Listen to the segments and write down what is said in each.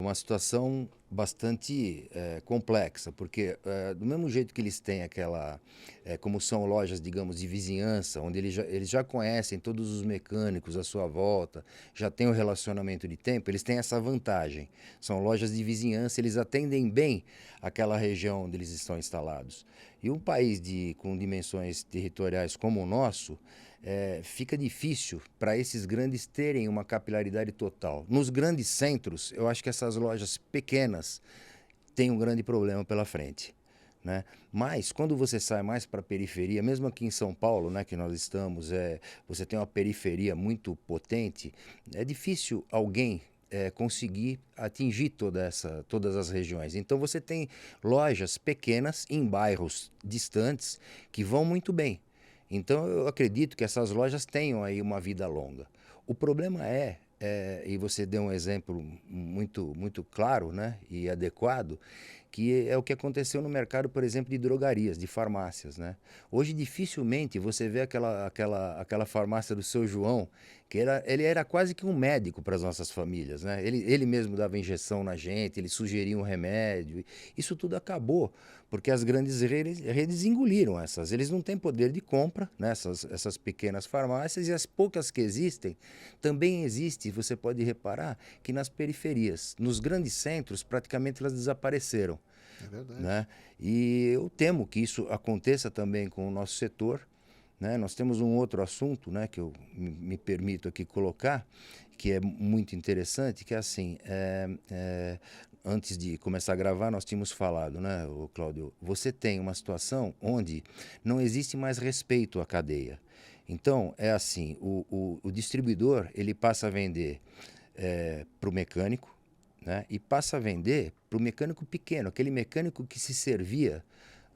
uma situação bastante complexa, porque do mesmo jeito que eles têm aquela, como são lojas, digamos, de vizinhança, onde eles já conhecem todos os mecânicos à sua volta, já têm um relacionamento de tempo, eles têm essa vantagem. São lojas de vizinhança, eles atendem bem aquela região onde eles estão instalados. E um país com dimensões territoriais como o nosso, fica difícil para esses grandes terem uma capilaridade total. Nos grandes centros, eu acho que essas lojas pequenas têm um grande problema pela frente, né? Mas quando você sai mais para a periferia, mesmo aqui em São Paulo, né, que nós estamos, você tem uma periferia muito potente, é difícil alguém conseguir atingir todas as regiões. Então você tem lojas pequenas em bairros distantes que vão muito bem. Então eu acredito que essas lojas tenham aí uma vida longa. O problema e você deu um exemplo muito claro, né, e adequado, que é o que aconteceu no mercado, por exemplo, de drogarias, de farmácias, né? Hoje dificilmente você vê aquela farmácia do seu João, ele era quase que um médico para as nossas famílias, né? Ele mesmo dava injeção na gente, ele sugeria um remédio. Isso tudo acabou, porque as grandes redes engoliram essas. Eles não têm poder de compra, né? Essas pequenas farmácias, e as poucas que existem, também existe, você pode reparar, que nas periferias. Nos grandes centros, praticamente elas desapareceram. É verdade. Né? E eu temo que isso aconteça também com o nosso setor, né? Nós temos um outro assunto, né, que eu me permito aqui colocar, que é muito interessante, que é assim, antes de começar a gravar, nós tínhamos falado, né, o Cláudio, você tem uma situação onde não existe mais respeito à cadeia. Então, é assim, o distribuidor, ele passa a vender para o mecânico, né, e passa a vender para o mecânico pequeno, aquele mecânico que se servia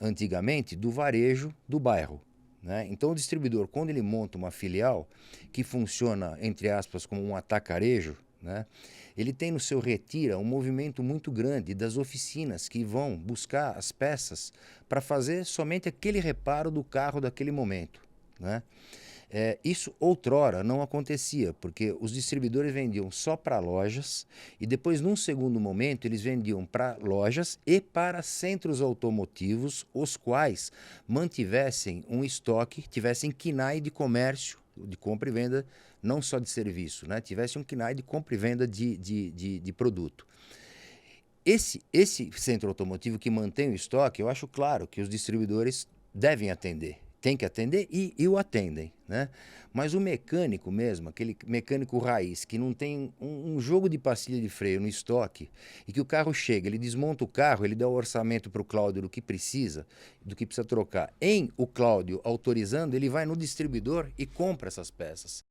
antigamente do varejo do bairro. Né? Então o distribuidor, quando ele monta uma filial que funciona, entre aspas, como um atacarejo, né? Ele tem no seu retira um movimento muito grande das oficinas que vão buscar as peças para fazer somente aquele reparo do carro daquele momento. Né? Isso outrora não acontecia, porque os distribuidores vendiam só para lojas e depois, num segundo momento, eles vendiam para lojas e para centros automotivos, os quais mantivessem um estoque, tivessem KNAI de comércio, de compra e venda, não só de serviço, né? Tivesse um KNAI de compra e venda de produto. Esse centro automotivo que mantém o estoque, eu acho claro que os distribuidores devem atender. Tem que atender e o atendem, né? Mas o mecânico mesmo, aquele mecânico raiz, que não tem um jogo de pastilha de freio no estoque, e que o carro chega, ele desmonta o carro, ele dá o orçamento para o Cláudio do que precisa trocar. O Cláudio autorizando, ele vai no distribuidor e compra essas peças.